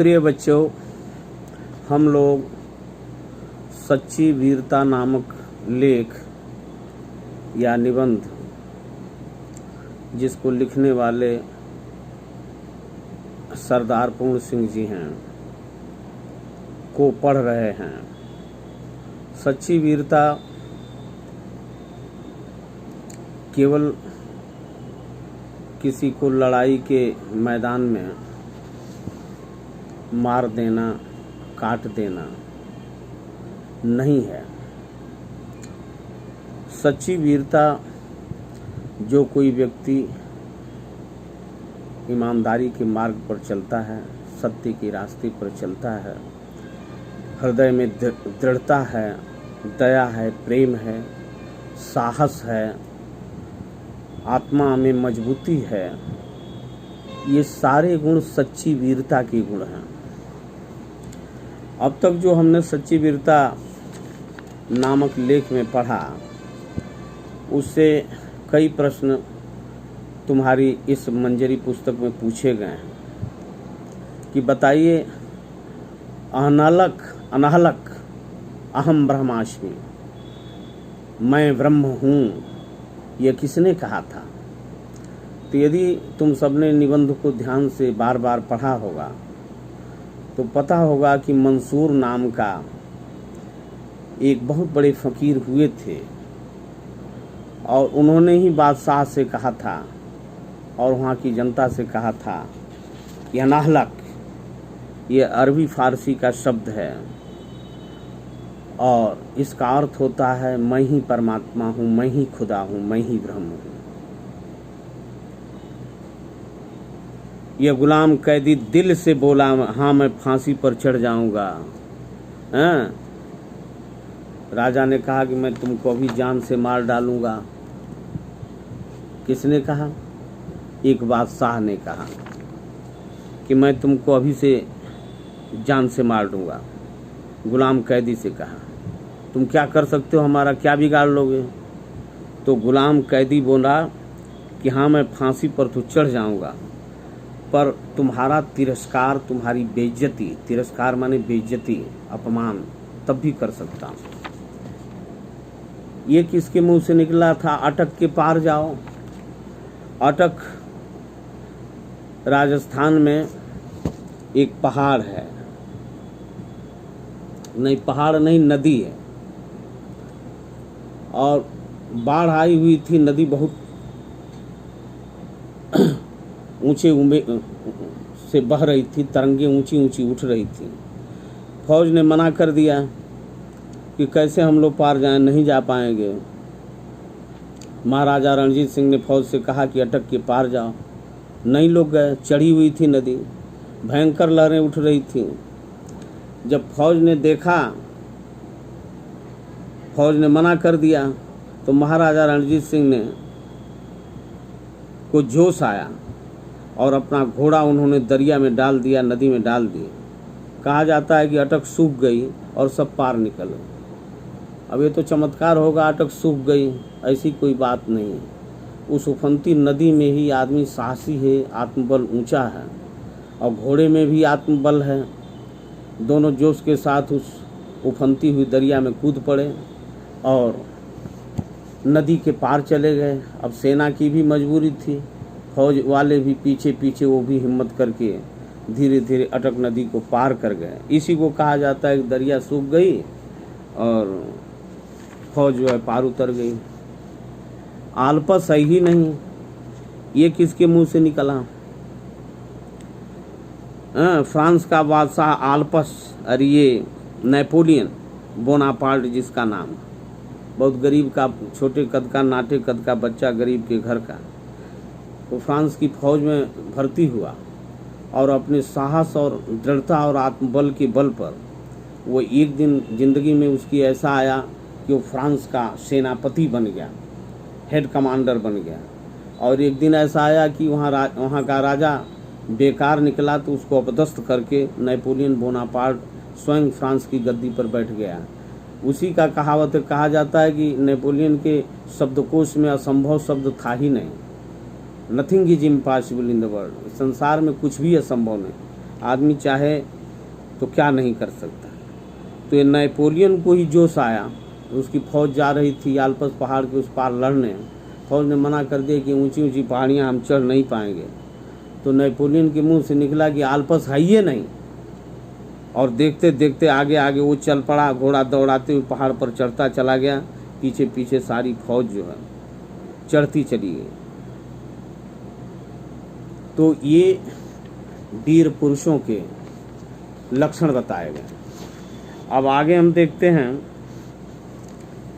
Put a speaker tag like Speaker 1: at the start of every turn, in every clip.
Speaker 1: प्रिय बच्चों, हम लोग सच्ची वीरता नामक लेख या निबंध, जिसको लिखने वाले सरदार पूर्ण सिंह जी हैं, को पढ़ रहे हैं। सच्ची वीरता केवल किसी को लड़ाई के मैदान में मार देना, काट देना नहीं है। सच्ची वीरता जो कोई व्यक्ति ईमानदारी के मार्ग पर चलता है, सत्य के रास्ते पर चलता है, हृदय में दृढ़ता है, दया है, प्रेम है, साहस है, आत्मा में मजबूती है, ये सारे गुण सच्ची वीरता के गुण हैं। अब तक जो हमने सच्ची वीरता नामक लेख में पढ़ा, उससे कई प्रश्न तुम्हारी इस मंजरी पुस्तक में पूछे गए हैं कि बताइए, अनाहलक अहम ब्रह्मास्मि, मैं ब्रह्म हूँ, यह किसने कहा था? तो यदि तुम सबने निबंध को ध्यान से बार बार पढ़ा होगा तो पता होगा कि मंसूर नाम का एक बहुत बड़े फकीर हुए थे और उन्होंने ही बादशाह से कहा था और वहाँ की जनता से कहा था कि अनाहलक, ये अरबी फारसी का शब्द है और इसका अर्थ होता है मैं ही परमात्मा हूँ, मैं ही खुदा हूँ, मैं ही ब्रह्म हूँ। यह गुलाम कैदी दिल से बोला, हाँ मैं फांसी पर चढ़ जाऊंगा। राजा ने कहा कि मैं तुमको अभी जान से मार डालूंगा। किसने कहा? एक बादशाह ने कहा कि मैं तुमको अभी से जान से मार दूंगा। गुलाम कैदी से कहा, तुम क्या कर सकते हो, हमारा क्या बिगाड़ लोगे? तो गुलाम कैदी बोला कि हाँ मैं फांसी पर तो चढ़ जाऊंगा, पर तुम्हारा तिरस्कार, तुम्हारी बेइज्जती, तिरस्कार माने बेइज्जती, अपमान, तब भी कर सकता हूँ। ये किसके मुंह से निकला था? अटक के पार जाओ। अटक राजस्थान में एक पहाड़ है, नहीं पहाड़ नहीं, नदी है, और बाढ़ आई हुई थी। नदी बहुत ऊंचे से बह रही थी, तरंगे ऊंची ऊंची उठ रही थी। फौज ने मना कर दिया कि कैसे हम लोग पार जाएं, नहीं जा पाएंगे। महाराजा रणजीत सिंह ने फौज से कहा कि अटक के पार जाओ। नहीं लोग गए। चढ़ी हुई थी नदी, भयंकर लहरें उठ रही थी। जब फौज ने देखा, फौज ने मना कर दिया, तो महाराजा रणजीत सिंह ने को जोश आया और अपना घोड़ा उन्होंने दरिया में डाल दिया, नदी में डाल दिया। कहा जाता है कि अटक सूख गई और सब पार निकले। अब ये तो चमत्कार होगा, अटक सूख गई, ऐसी कोई बात नहीं है। उस उफनती नदी में ही आदमी साहसी है, आत्मबल ऊंचा है, और घोड़े में भी आत्मबल है। दोनों जोश के साथ उस उफनती हुई दरिया में कूद पड़े और नदी के पार चले गए। अब सेना की भी मजबूरी थी, फौज वाले भी पीछे पीछे, वो भी हिम्मत करके धीरे धीरे अटक नदी को पार कर गए। इसी को कहा जाता है कि दरिया सूख गई और फौज जो है पार उतर गई। आलपस है ही नहीं, ये किसके मुंह से निकला? फ्रांस का बादशाह आलपस, और ये नेपोलियन बोनापार्ट जिसका नाम, बहुत गरीब का, छोटे कद का, नाटे कद का बच्चा, गरीब के घर का, वो फ्रांस की फौज में भर्ती हुआ और अपने साहस और दृढ़ता और आत्मबल के बल पर वो एक दिन जिंदगी में उसकी ऐसा आया कि वो फ्रांस का सेनापति बन गया, हेड कमांडर बन गया। और एक दिन ऐसा आया कि वहाँ का राजा बेकार निकला, तो उसको अपदस्थ करके नेपोलियन बोनापार्ट स्वयं फ्रांस की गद्दी पर बैठ गया। उसी का कहावत कहा जाता है कि नेपोलियन के शब्दकोश में असंभव शब्द था ही नहीं। Nothing is impossible in the world, संसार में कुछ भी असंभव नहीं। आदमी चाहे तो क्या नहीं कर सकता। तो ये नेपोलियन को ही जोश आया, उसकी फौज जा रही थी आल्प्स पहाड़ के उस पार लड़ने। फौज ने मना कर दिया कि ऊंची ऊंची पहाड़ियाँ हम चढ़ नहीं पाएंगे। तो नेपोलियन के मुंह से निकला कि आल्प्स है ही नहीं, और देखते देखते आगे आगे वो चल पड़ा, घोड़ा दौड़ाते हुए पहाड़ पर चढ़ता चला गया। पीछे पीछे सारी फौज जो है चढ़ती चली गई। तो ये वीर पुरुषों के लक्षण बताए गए। अब आगे हम देखते हैं,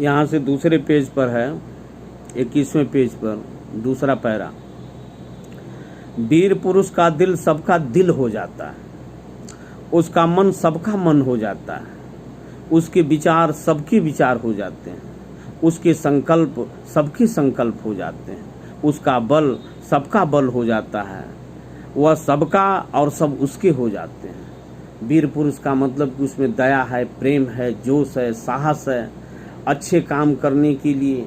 Speaker 1: यहाँ से दूसरे पेज पर है, 21वें पेज पर दूसरा पैरा। वीर पुरुष का दिल सबका दिल हो जाता है, उसका मन सबका मन हो जाता है, उसके विचार सबके विचार हो जाते हैं, उसके संकल्प सबके संकल्प हो जाते हैं, उसका बल सबका बल हो जाता है, वह सबका और सब उसके हो जाते हैं। वीर पुरुष का मतलब कि उसमें दया है, प्रेम है, जोश है, साहस है, अच्छे काम करने के लिए,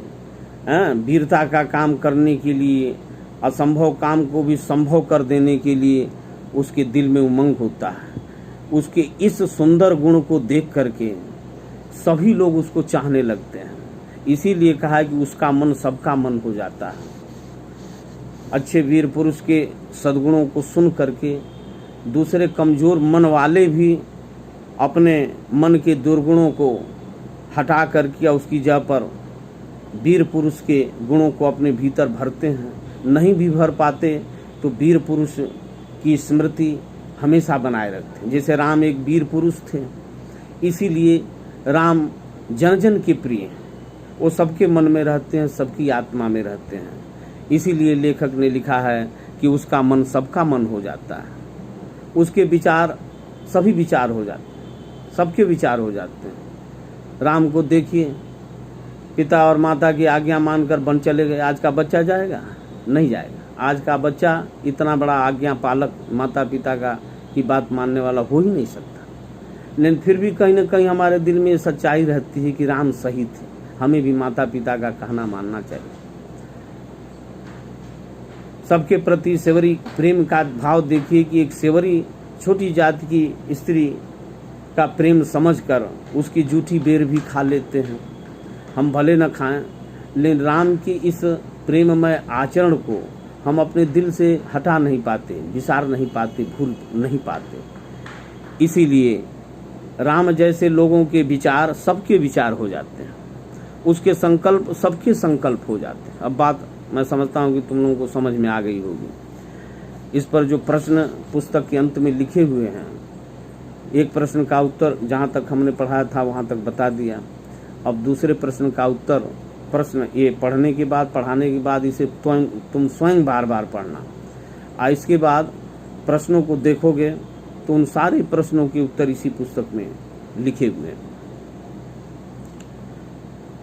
Speaker 1: वीरता का काम करने के लिए, असंभव काम को भी संभव कर देने के लिए उसके दिल में उमंग होता है। उसके इस सुंदर गुण को देख करके सभी लोग उसको चाहने लगते हैं। इसीलिए कहा है कि उसका मन सबका मन हो जाता है। अच्छे वीर पुरुष के सद्गुणों को सुन करके दूसरे कमजोर मन वाले भी अपने मन के दुर्गुणों को हटा करके उसकी जगह पर वीर पुरुष के गुणों को अपने भीतर भरते हैं। नहीं भी भर पाते तो वीर पुरुष की स्मृति हमेशा बनाए रखते हैं। जैसे राम एक वीर पुरुष थे, इसीलिए राम जन जन के प्रिय हैं। वो सबके मन में रहते हैं, सबकी आत्मा में रहते हैं। इसीलिए लेखक ने लिखा है कि उसका मन सबका मन हो जाता है, उसके विचार सभी विचार हो जाते हैं, सबके विचार हो जाते हैं। राम को देखिए, पिता और माता की आज्ञा मानकर वन चले गए। आज का बच्चा जाएगा? नहीं जाएगा। आज का बच्चा इतना बड़ा आज्ञा पालक माता पिता का की बात मानने वाला हो ही नहीं सकता। लेकिन फिर भी कहीं न कहीं हमारे दिल में सच्चाई रहती है कि राम सही थे, हमें भी माता पिता का कहना मानना चाहिए। सबके प्रति सेवरी प्रेम का भाव देखिए कि एक सेवरी छोटी जाति की स्त्री का प्रेम समझकर उसकी जूठी बेर भी खा लेते हैं। हम भले न खाएं, लेकिन राम की इस प्रेममय आचरण को हम अपने दिल से हटा नहीं पाते, विसार नहीं पाते, भूल नहीं पाते। इसीलिए राम जैसे लोगों के विचार सबके विचार हो जाते हैं, उसके संकल्प सबके संकल्प हो जाते हैं। अब बात मैं समझता हूँ कि तुम लोगों को समझ में आ गई होगी। इस पर जो प्रश्न पुस्तक के अंत में लिखे हुए हैं, एक प्रश्न का उत्तर जहाँ तक हमने पढ़ाया था वहाँ तक बता दिया। अब दूसरे प्रश्न का उत्तर, प्रश्न ये पढ़ने के बाद, पढ़ाने के बाद इसे तुम स्वयं बार बार पढ़ना, और इसके बाद प्रश्नों को देखोगे तो उन सारे प्रश्नों के उत्तर इसी पुस्तक में लिखे हुए हैं।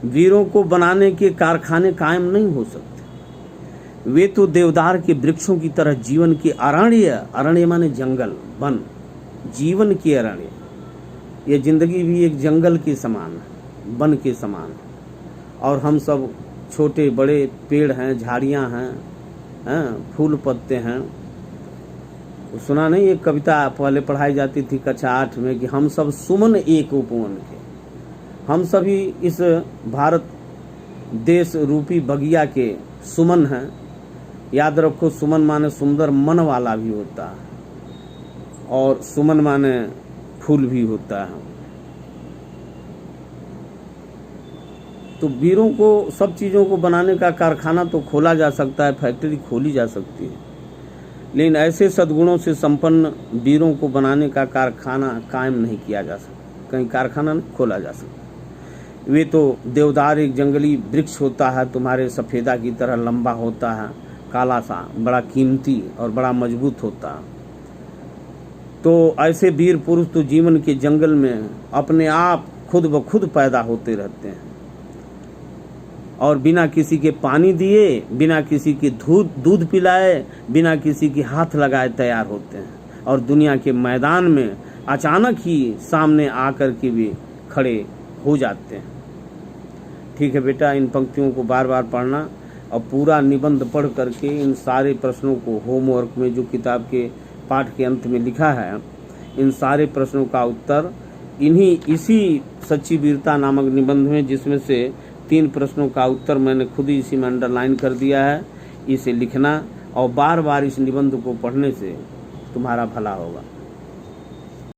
Speaker 1: वीरों को बनाने के कारखाने कायम नहीं हो सकते, वे तो देवदार के वृक्षों की तरह जीवन के अरण्य, अरण्य माने जंगल, वन, जीवन के अरण्य। ये जिंदगी भी एक जंगल के समान है, वन के समान। और हम सब छोटे बड़े पेड़ हैं, झाड़ियां हैं, फूल पत्ते हैं। सुना नहीं, एक कविता पहले पढ़ाई जाती थी कक्षा 8 में कि हम सब सुमन एक उपवन के। हम सभी इस भारत देश रूपी बगिया के सुमन हैं। याद रखो, सुमन माने सुंदर मन वाला भी होता है, और सुमन माने फूल भी होता है। तो वीरों को सब चीज़ों को बनाने का कारखाना तो खोला जा सकता है, फैक्ट्री खोली जा सकती है, लेकिन ऐसे सद्गुणों से संपन्न वीरों को बनाने का कारखाना कायम नहीं किया जा सकता, कहीं कारखाना नहीं खोला जा सकता। वे तो देवदार एक जंगली वृक्ष होता है, तुम्हारे सफ़ेदा की तरह लंबा होता है, काला सा, बड़ा कीमती और बड़ा मजबूत होता है। तो ऐसे वीर पुरुष तो जीवन के जंगल में अपने आप खुद ब खुद पैदा होते रहते हैं, और बिना किसी के पानी दिए, बिना किसी के दूध पिलाए, बिना किसी के हाथ लगाए तैयार होते हैं, और दुनिया के मैदान में अचानक ही सामने आकर के भी खड़े हो जाते हैं। ठीक है बेटा, इन पंक्तियों को बार बार पढ़ना, और पूरा निबंध पढ़ करके इन सारे प्रश्नों को होमवर्क में जो किताब के पाठ के अंत में लिखा है, इन सारे प्रश्नों का उत्तर इसी सच्ची वीरता नामक निबंध में, जिसमें से 3 प्रश्नों का उत्तर मैंने खुद ही इसी में अंडरलाइन कर दिया है। इसे लिखना और बार बार इस निबंध को पढ़ने से तुम्हारा भला होगा।